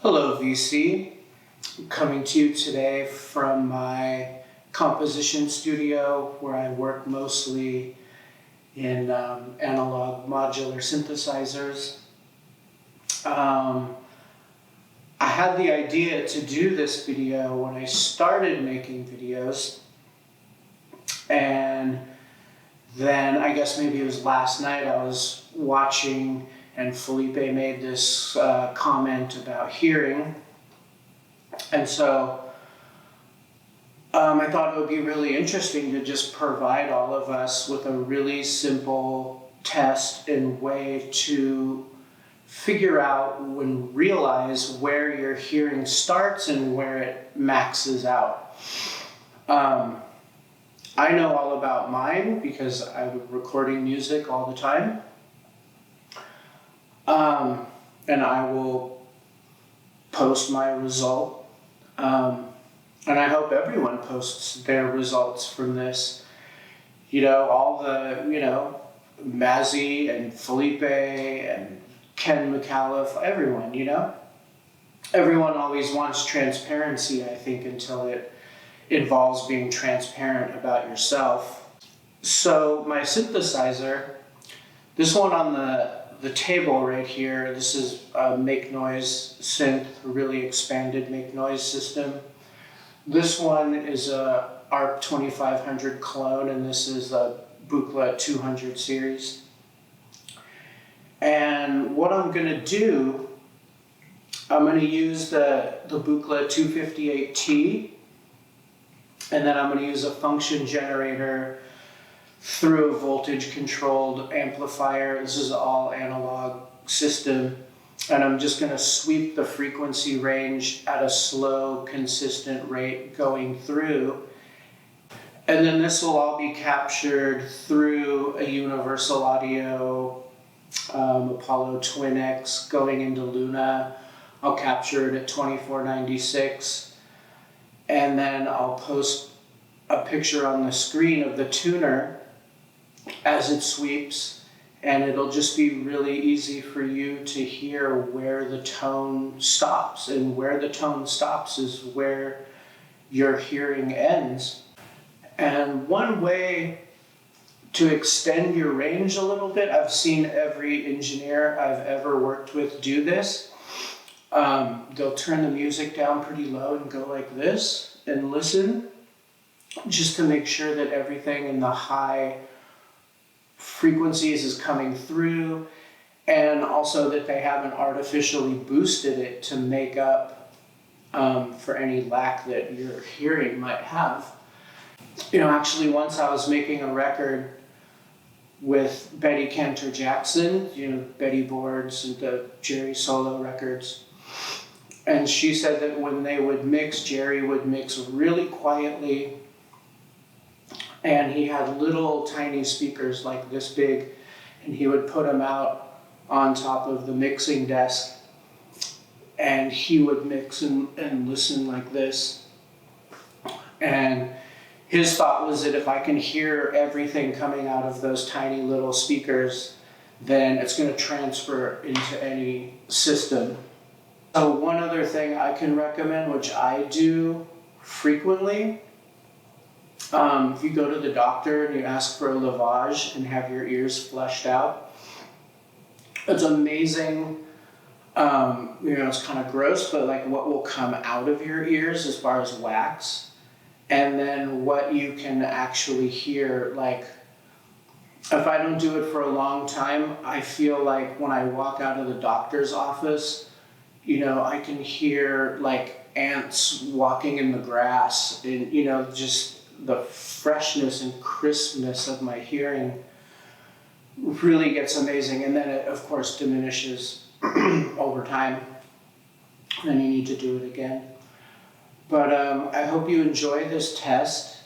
Hello VC, I'm coming to you today from my composition studio where I work mostly in analog modular synthesizers. I had the idea to do this video when I started making videos, and then I guess maybe it was last night I was watching and Felipe made this comment about hearing, and so I thought it would be really interesting to just provide all of us with a really simple test and way to figure out and realize where your hearing starts and where it maxes out. I know all about mine because I'm recording music all the time. And I will post my result. And I hope everyone posts their results from this. You know, all the, Mazzy and Felipe and Ken McAuliffe, everyone, Everyone always wants transparency, I think, until it involves being transparent about yourself. So my synthesizer, this one on the table right here, this is a Make Noise synth, a really expanded Make Noise system. This one is a ARP 2500 clone, and this is a Buchla 200 series. And what I'm going to do, I'm going to use the Buchla 258T, and then I'm going to use a function generator through a voltage controlled amplifier. This is all analog system, and I'm just going to sweep the frequency range at a slow, consistent rate going through, and then this will all be captured through a universal audio Apollo Twin X going into Luna. I'll capture it at 2496, and then I'll post a picture on the screen of the tuner as it sweeps, and it'll just be really easy for you to hear where the tone stops, and where the tone stops is where your hearing ends. And one way to extend your range a little bit, I've seen every engineer I've ever worked with do this. They'll turn the music down pretty low and go like this and listen, just to make sure that everything in the high frequencies is coming through, and also that they haven't artificially boosted it to make up for any lack that your hearing might have. Actually once I was making a record with Betty Cantor Jackson, Betty Boards and the Jerry solo records, and she said that when they would mix, Jerry would mix really quietly, and he had little tiny speakers like this big, and he would put them out on top of the mixing desk, and he would mix and listen like this. And his thought was that if I can hear everything coming out of those tiny little speakers, then it's going to transfer into any system. So one other thing I can recommend, which I do frequently, if you go to the doctor and you ask for a lavage and have your ears flushed out, it's amazing. It's kind of gross, but like what will come out of your ears as far as wax, and then what you can actually hear. Like, if I don't do it for a long time, I feel like when I walk out of the doctor's office, I can hear like ants walking in the grass, and just the freshness and crispness of my hearing really gets amazing. And then it, of course, diminishes over time. Then you need to do it again. But I hope you enjoy this test.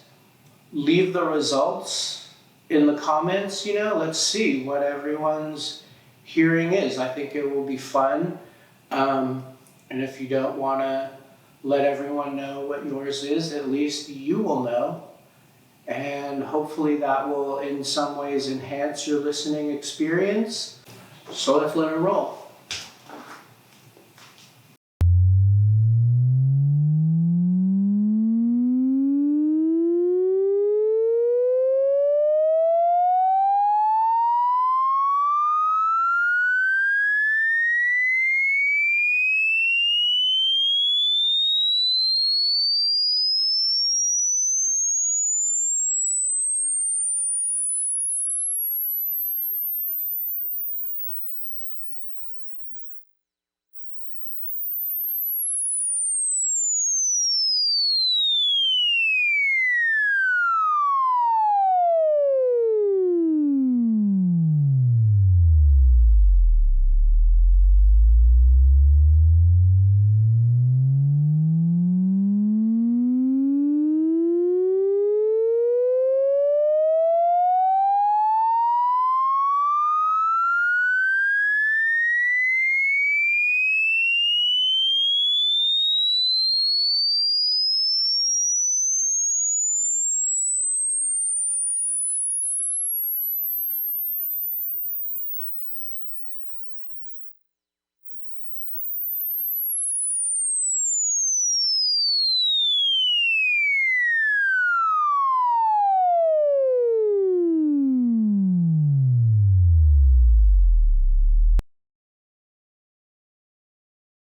Leave the results in the comments. Let's see what everyone's hearing is. I think it will be fun. And if you don't want to let everyone know what yours is, at least you will know. And hopefully that will in some ways enhance your listening experience. So let's let it roll.